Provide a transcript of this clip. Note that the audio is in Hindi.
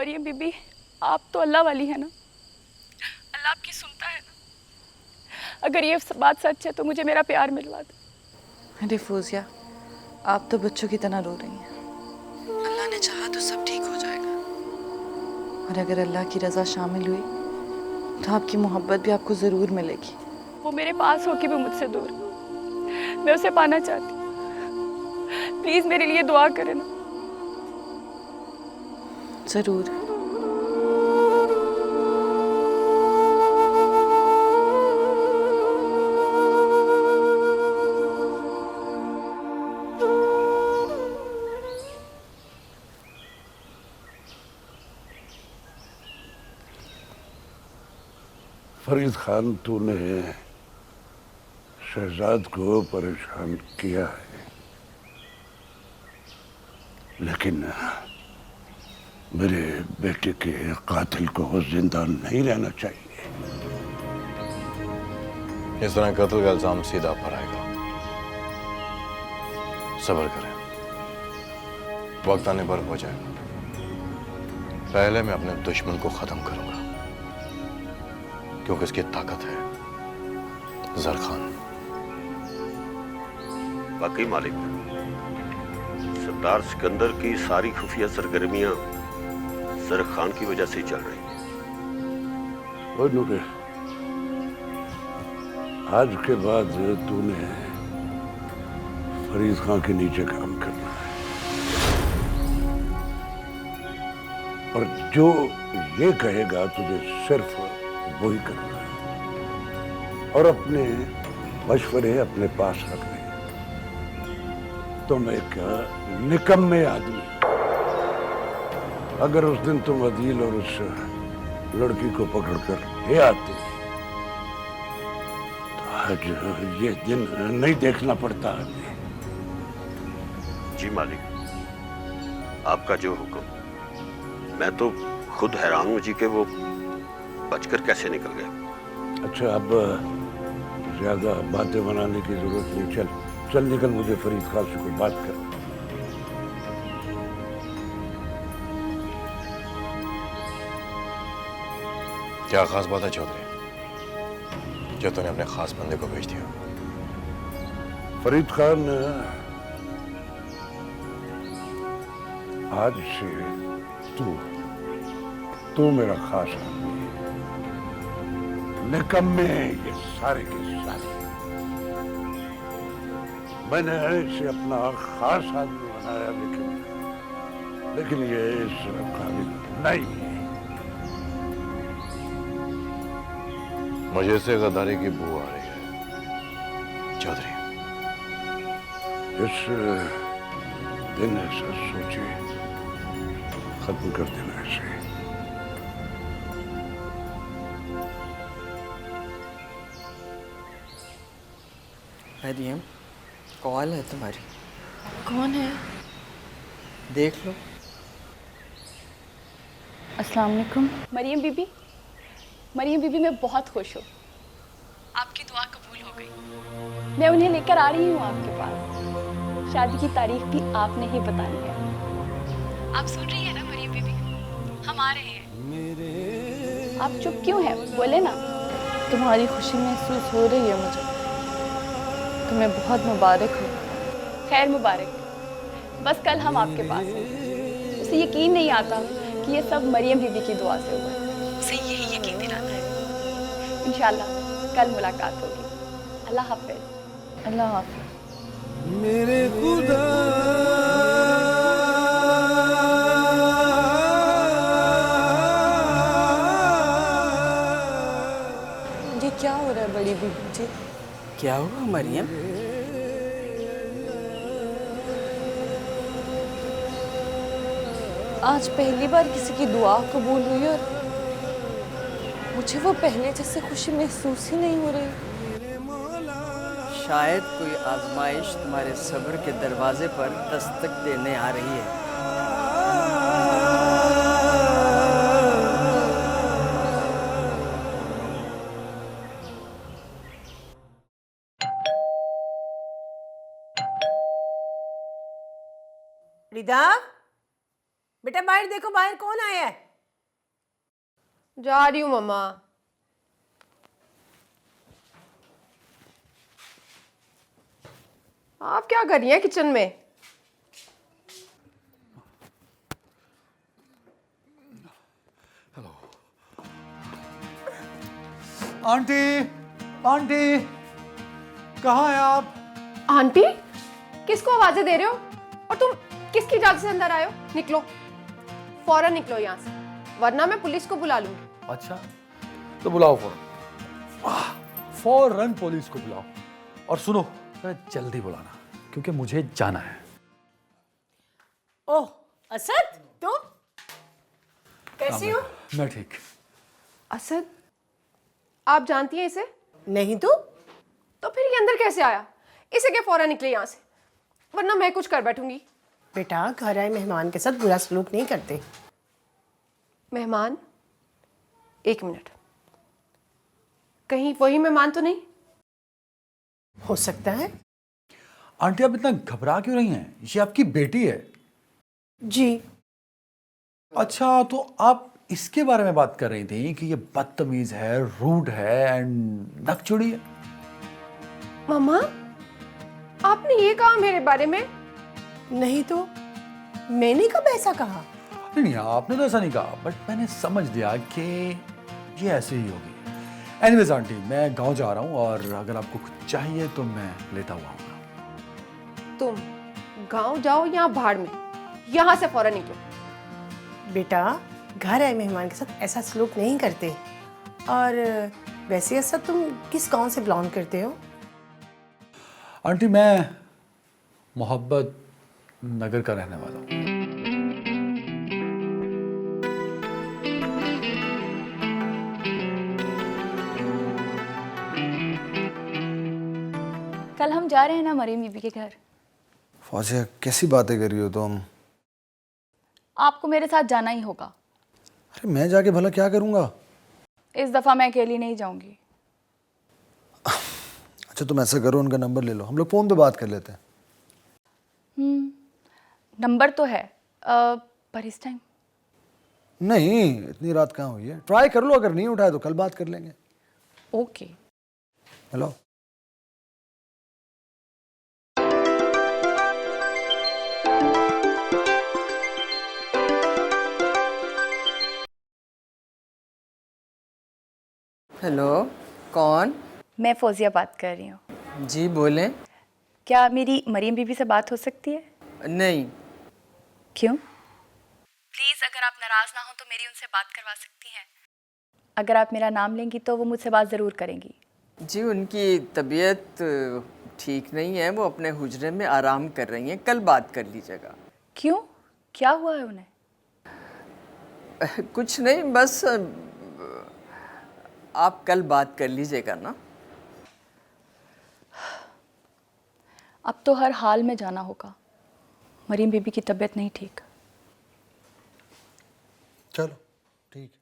मरियम बीबी, आप तो अल्लाह वाली है ना, अल्लाह आपकी सुनता है ना। अगर ये बात सच है तो मुझे मेरा प्यार मिलवा दो। अरे फौजिया, आप तो बच्चों की तरह रो रही हैं। अल्लाह ने चाहा तो सब ठीक हो जाएगा। और अगर अल्लाह की रज़ा शामिल हुई तो आपकी मोहब्बत भी आपको ज़रूर मिलेगी। वो मेरे पास होके भी मुझसे दूर, मैं उसे पाना चाहती हूँ। प्लीज मेरे लिए दुआ करें ना। ज़रूर। फरीद खान, तूने शहजाद को परेशान किया है, लेकिन मेरे बेटे के कातिल को जिंदा नहीं रहना चाहिए। इस तरह कत्ल का इल्जाम सीधा पर आएगा। सब्र करें, वक्त आने पर हो जाएगा। पहले मैं अपने दुश्मन को खत्म करूंगा, क्योंकि इसकी ताकत है जरखान। वाकई मालिक, सरदार सिकंदर की सारी खुफिया सरगर्मियां जरखान की वजह से ही चल रही हैं। और नूरे, आज के बाद तूने फरीद खान के नीचे काम करना है, और जो ये कहेगा तुझे सिर्फ वही करना है, और अपने मशवरे अपने पास रखने। तुम एक निकम्मे आदमी, अगर उस दिन तुम अदील और उस लड़की को पकड़कर ले आते तो आज ये दिन नहीं देखना पड़ता। जी मालिक, आपका जो हुक्म। मैं तो खुद हैरान हूं जी कि वो बचकर कैसे निकल गए। अच्छा, अब ज्यादा बातें बनाने की जरूरत नहीं। चल चल निकल, मुझे फरीद खान से कोई बात कर। क्या खास बात है चौधरी, जो तूने अपने खास बंदे को भेज दिया? फरीद खान, आज से तू मेरा खास आदमी है। निकम्मे ये सारे के सारे, मैंने इसे अपना खास आदमी बनाया, लेकिन ये इस काबिल नहीं है। मुझे से गद्दारी की बू आ रही है चौधरी। इस दिन ऐसा सोचे खत्म कर देना इसे। मरियम, कॉल है तुम्हारी। कौन है? देख लो। अस्सलाम वालेकुम। मरियम बीबी, मरियम बीबी, मैं बहुत खुश हूँ। आपकी दुआ कबूल हो गई। मैं उन्हें लेकर आ रही हूँ आपके पास। शादी की तारीख भी आपने ही बतानी है। आप सुन रही है ना मरियम बीबी, हम आ रहे हैं। आप चुप क्यों हैं? बोले ना। तुम्हारी खुशी महसूस हो रही है मुझे। तुम्हें बहुत मुबारक हो। खैर मुबारक। बस कल हम आपके पास हैं। उसे यकीन नहीं आता कि ये सब मरियम बीबी की दुआ से हुआ है। उसे यही यकीन दिलाना है। इंशाल्लाह कल मुलाकात होगी। अल्लाह हाफ़िज़। अल्लाह हाफ़िज़। मेरे खुदा, ये क्या हो रहा है बड़ी बीबी जी? क्या हुआ मरियम? आज पहली बार किसी की दुआ कबूल हुई और मुझे वो पहले जैसे खुशी महसूस ही नहीं हो रही। शायद कोई आजमाइश तुम्हारे सब्र के दरवाजे पर दस्तक देने आ रही है। रिदा, बेटा बाहर देखो, बाहर कौन आया है? जा रही हूँ मम्मा। आप क्या कर रही हैं किचन में? आंटी, आंटी, कहाँ हैं आप? आंटी, किसको आवाजें दे रहे हो? और तुम किसकी इजाजत से अंदर आए हो? निकलो, फौरन निकलो यहाँ से, वरना मैं पुलिस को बुला लूंगी। अच्छा, तो बुलाओ फौरन, फौरन पुलिस को बुलाओ। और सुनो, जल्दी बुलाना, क्योंकि मुझे जाना है। ओह असद, तुम कैसी हो? मैं ठीक। असद, आप जानती हैं इसे? नहीं तो फिर ये अंदर कैसे आया? इसे क्या फौरन निकले यहाँ से, वरना मैं कुछ कर बैठूंगी। बेटा, घर आए मेहमान के साथ बुरा सलूक नहीं करते। मेहमान? एक मिनट, कहीं वही मेहमान तो नहीं? हो सकता है। आंटी, आप इतना घबरा क्यों रही हैं? ये आपकी बेटी है। जी। अच्छा, तो आप इसके बारे में बात कर रही थी कि ये बदतमीज है, रूड है एंड नकचुड़ी है। मम्मा, आपने ये कहा मेरे बारे में? नहीं तो मैंने कब ऐसा कहा? नहीं, आपने तो ऐसा नहीं कहा, बट मैंने समझ लिया कि ये ऐसे ही होगी। एनीवेज आंटी, मैं गांव जा रहा हूँ और अगर आपको कुछ चाहिए तो मैं लेता हुआ आऊंगा। तुम गांव जाओ या भाड़ में, यहां से फौरन निकलो। बेटा, घर आए मेहमान के साथ ऐसा सलूक नहीं करते। और वैसे असद, तुम किस गांव से बिलोंग करते हो? आंटी, मैं मोहब्बत नगर का रहने वाला हूँ। कल हम जा रहे हैं ना मरीम बीबी के घर। फौजिया, कैसी बातें कर रही हो तुम? आपको मेरे साथ जाना ही होगा। अरे मैं जाके भला क्या करूंगा? इस दफा मैं अकेली नहीं जाऊंगी। अच्छा, तुम ऐसा करो, उनका नंबर ले लो, हम लोग फोन पे बात कर लेते हैं। नंबर तो है, पर इस टाइम नहीं, इतनी रात कहाँ हुई है? ट्राई कर लो, अगर नहीं उठाए तो कल बात कर लेंगे। ओके। हेलो। हेलो, कौन? मैं फौजिया बात कर रही हूँ। जी बोलें। क्या मेरी मरीम बीबी से बात हो सकती है? नहीं। क्यों? प्लीज़, अगर आप नाराज़ ना हो तो मेरी उनसे बात करवा सकती हैं। अगर आप मेरा नाम लेंगी तो वो मुझसे बात ज़रूर करेंगी। जी, उनकी तबीयत ठीक नहीं है, वो अपने हुजरे में आराम कर रही हैं, कल बात कर लीजिएगा। क्यों, क्या हुआ है उन्हें? कुछ नहीं, बस आप कल बात कर लीजिएगा ना। अब तो हर हाल में जाना होगा, मरीम बीबी की तबीयत नहीं ठीक। चलो ठीक है।